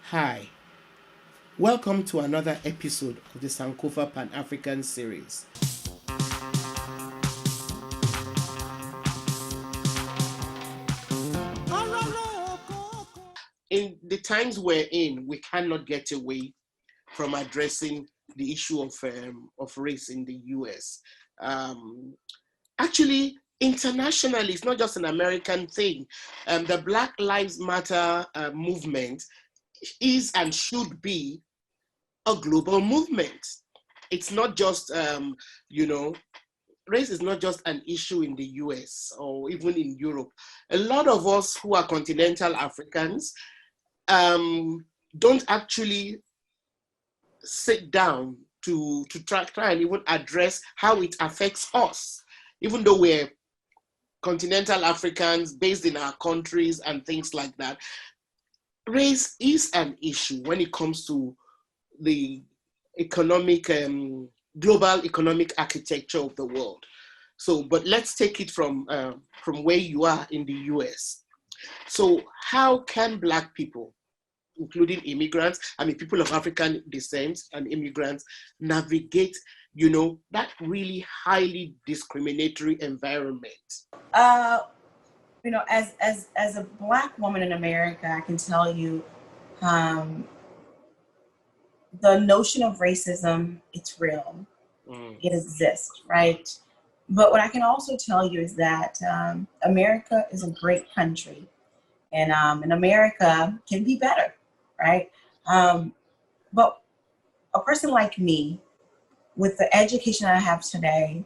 Hi, welcome to another episode of the Sankofa Pan-African series. In the times we're in, we cannot get away from addressing the issue of race in the US. Um, Actually, internationally, it's not just an American thing. The Black Lives Matter movement is and should be a global movement. It's not just, race is not just an issue in the US or even in Europe. A lot of us who are continental Africans don't actually sit down to try and even address how it affects us, even though we're continental Africans based in our countries and things like that. Race is an issue when it comes to the economic, global economic architecture of the world. So, but let's take it from where you are in the US. So, how can Black people, including immigrants, people of African descent and immigrants, navigate, that really highly discriminatory environment? As a Black woman in America, I can tell you, the notion of racism, it's real. It exists, right? But what I can also tell you is that America is a great country, and America can be better, right? But a person like me, with the education I have today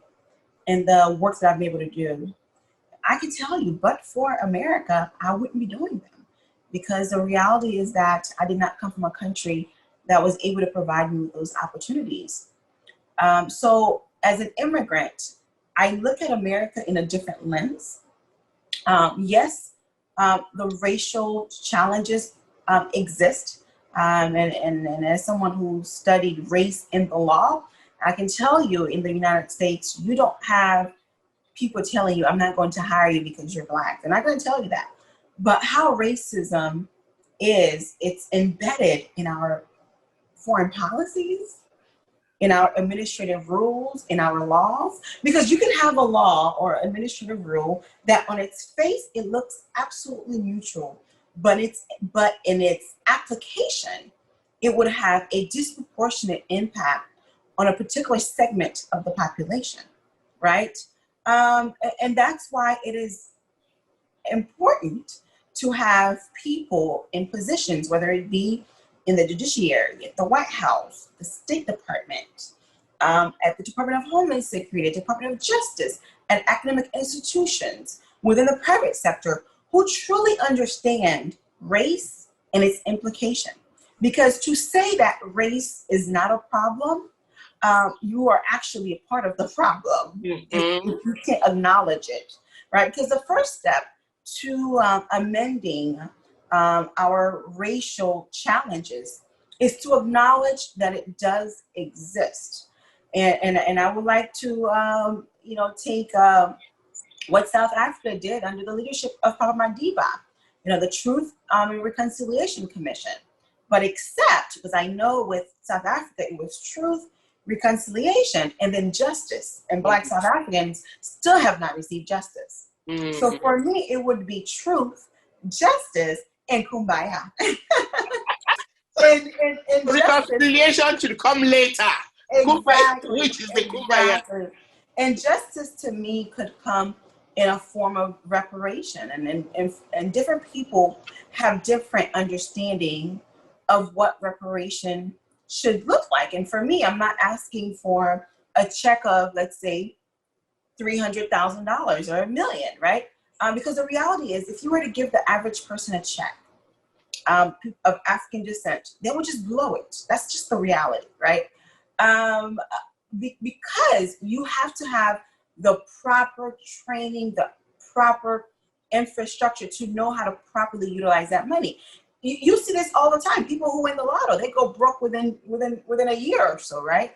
and the work that I've been able to do, I can tell you, but for America, I wouldn't be doing them, because the reality is that I did not come from a country that was able to provide me with those opportunities. So as an immigrant, I look at America in a different lens. Yes, the racial challenges exist. And as someone who studied race in the law, I can tell you, in the United States, you don't have people telling you, I'm not going to hire you because you're Black. They're not going to tell you that. But how racism is, it's embedded in our foreign policies, in our administrative rules, in our laws, because you can have a law or administrative rule that on its face, it looks absolutely neutral, but in its application, it would have a disproportionate impact on a particular segment of the population, right? And that's why it is important to have people in positions, whether it be in the judiciary, at the White House, the State Department, at the Department of Homeland Security, Department of Justice, and academic institutions within the private sector, who truly understand race and its implication. Because to say that race is not a problem, you are actually a part of the problem. If you can't acknowledge it, right? Because the first step to amending our racial challenges is to acknowledge that it does exist. And I would like to take what South Africa did under the leadership of Papa Madiba, the Truth and Reconciliation Commission. But except, because I know with South Africa, it was truth, reconciliation, and then justice. And Black South Africans still have not received justice. So for me, it would be truth, justice, and kumbaya. and reconciliation should come later. Exactly. Which is the kumbaya. And justice to me could come in a form of reparation. And different people have different understanding of what reparation should look like. And for me, I'm not asking for a check of, let's say, $300,000 or $1 million, right? Because the reality is, if you were to give the average person a check of African descent, they would just blow it. That's just the reality, right? Because you have to have the proper training, the proper infrastructure to know how to properly utilize that money. You see this all the time. People who win the lotto, they go broke within a year or so, right?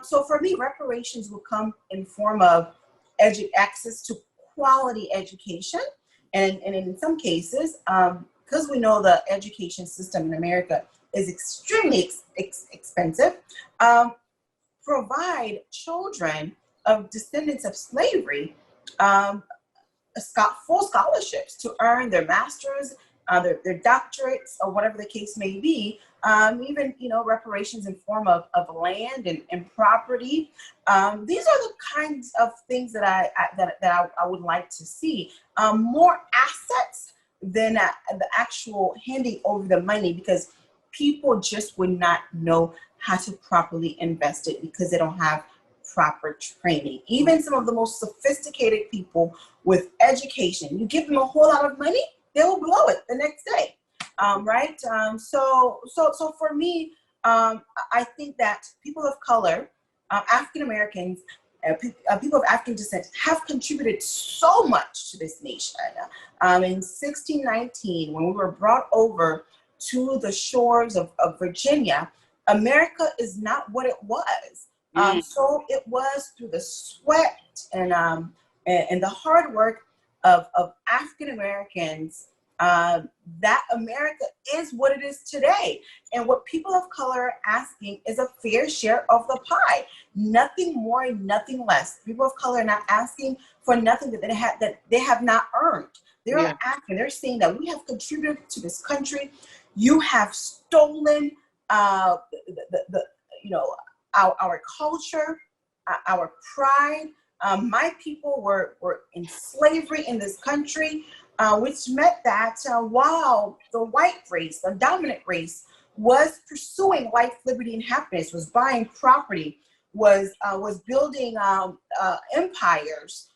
So for me, reparations will come in form of access to quality education, and in some cases, because we know the education system in America is extremely expensive, provide children of descendants of slavery full scholarships to earn their masters, their doctorates, or whatever the case may be. Even reparations in form of land and property. These are the kinds of things that I would like to see. More assets than the actual handing over the money, because people just would not know how to properly invest it because they don't have proper training. Even some of the most sophisticated people with education, you give them a whole lot of money, they will blow it the next day, right? So for me, I think that people of color, African Americans, people of African descent have contributed so much to this nation. In 1619, when we were brought over to the shores of Virginia, America is not what it was. So it was through the sweat and the hard work of African Americans that America is what it is today. And what people of color are asking is a fair share of the pie. Nothing more, nothing less. People of color are not asking for nothing that they have not earned. They're asking, they're saying that we have contributed to this country. You have stolen our culture, our pride. My people were in slavery in this country, which meant that while the white race, the dominant race, was pursuing life, liberty, and happiness, was buying property, was building empires,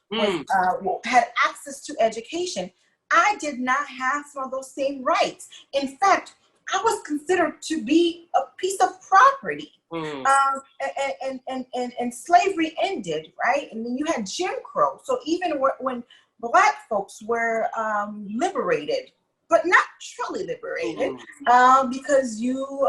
had access to education, I did not have some of those same rights. In fact, I was considered to be a piece of property. And slavery ended, right? And then you had Jim Crow. So even when Black folks were liberated, but not truly liberated, because you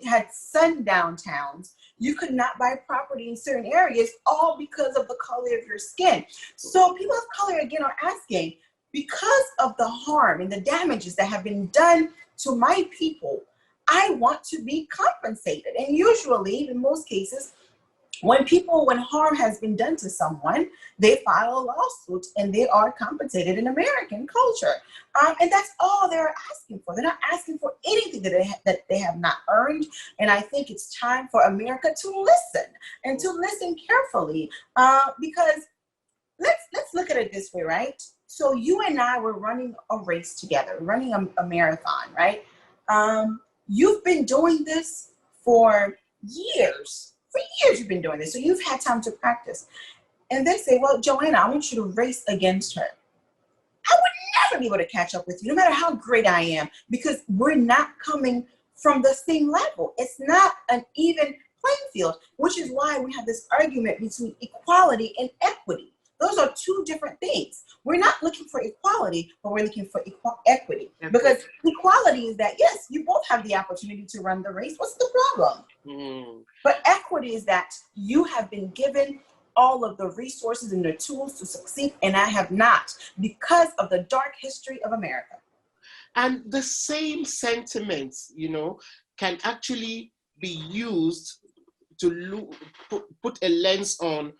had sundown towns. You could not buy property in certain areas, all because of the color of your skin. So people of color, again, are asking, because of the harm and the damages that have been done to my people, I want to be compensated. And usually, in most cases, when harm has been done to someone, they file a lawsuit and they are compensated in American culture. And that's all they're asking for. They're not asking for anything that they have not earned. And I think it's time for America to listen, and to listen carefully, because let's look at it this way, right? So you and I were running a race together, running a marathon, right? You've been doing this for years. For years you've been doing this. So you've had time to practice. And they say, well, Joanna, I want you to race against her. I would never be able to catch up with you, no matter how great I am, because we're not coming from the same level. It's not an even playing field, which is why we have this argument between equality and equity. Those are two different things. We're not looking for equality, but we're looking for equity. Because equality is that, yes, you both have the opportunity to run the race. What's the problem? But equity is that you have been given all of the resources and the tools to succeed, and I have not, because of the dark history of America. And the same sentiments, can actually be used to put a lens on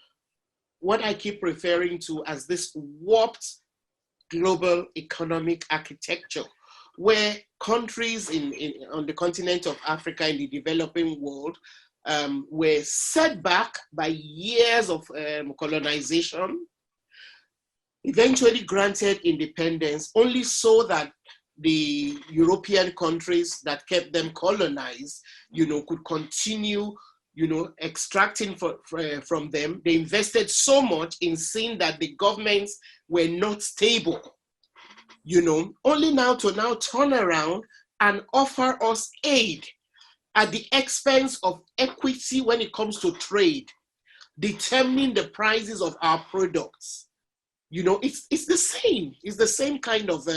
what I keep referring to as this warped global economic architecture, where countries on the continent of Africa, in the developing world, were set back by years of colonization, eventually granted independence, only so that the European countries that kept them colonized, could continue extracting from them. They invested so much in seeing that the governments were not stable, only now to turn around and offer us aid at the expense of equity when it comes to trade, determining the prices of our products. It's the same. It's the same kind of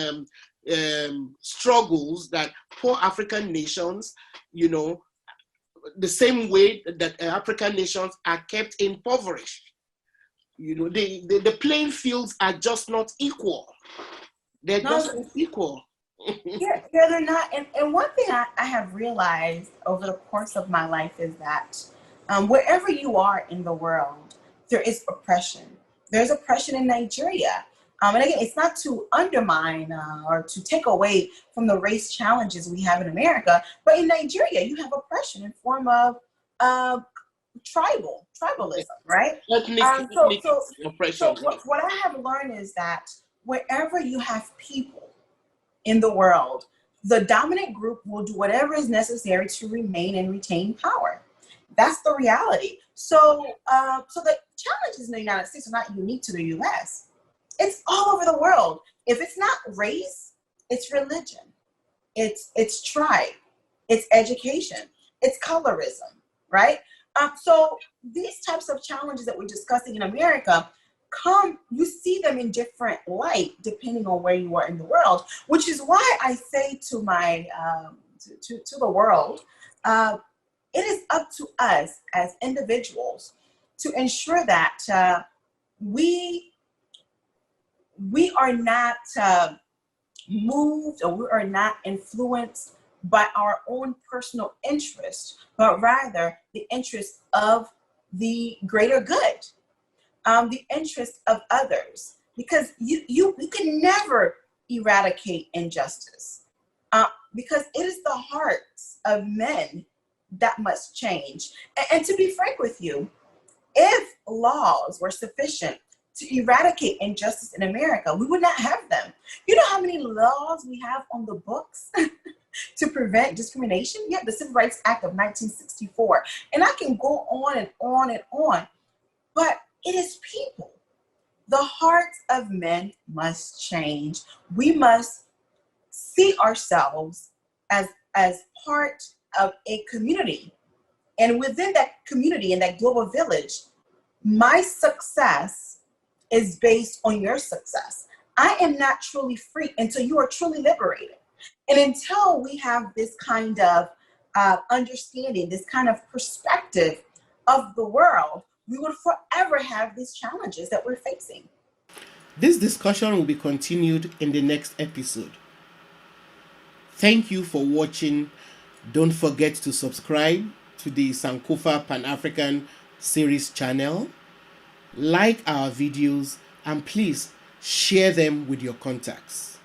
struggles that poor African nations, the same way that African nations are kept impoverished. The playing fields are just not equal. They're just not equal. Yeah, they're not. And one thing I have realized over the course of my life is that wherever you are in the world, there is oppression. There's oppression in Nigeria. And again, it's not to undermine or to take away from the race challenges we have in America, but in Nigeria, you have oppression in form of uh, tribalism, right? Ethnic So oppression. what I have learned is that wherever you have people in the world, the dominant group will do whatever is necessary to remain and retain power. That's the reality. So the challenges in the United States are not unique to the U.S. It's all over the world. If it's not race, it's religion, it's tribe, it's education, it's colorism, right? So these types of challenges that we're discussing in America you see them in different light depending on where you are in the world, which is why I say to my to the world, it is up to us as individuals to ensure that we are not moved, or we are not influenced by our own personal interest, but rather the interest of the greater good, the interest of others, because you can never eradicate injustice, because it is the hearts of men that must change. And to be frank with you, if laws were sufficient to eradicate injustice in America, we would not have them. You know how many laws we have on the books to prevent discrimination? You have the Civil Rights Act of 1964. And I can go on and on and on. But it is people. The hearts of men must change. We must see ourselves as part of a community. And within that community, in that global village, my success is based on your success. I am not truly free until you are truly liberated. And until we have this kind of understanding, this kind of perspective of the world, we will forever have these challenges that we're facing. This discussion will be continued in the next episode. Thank you for watching. Don't forget to subscribe to the Sankofa Pan African series channel, like our videos, and please share them with your contacts.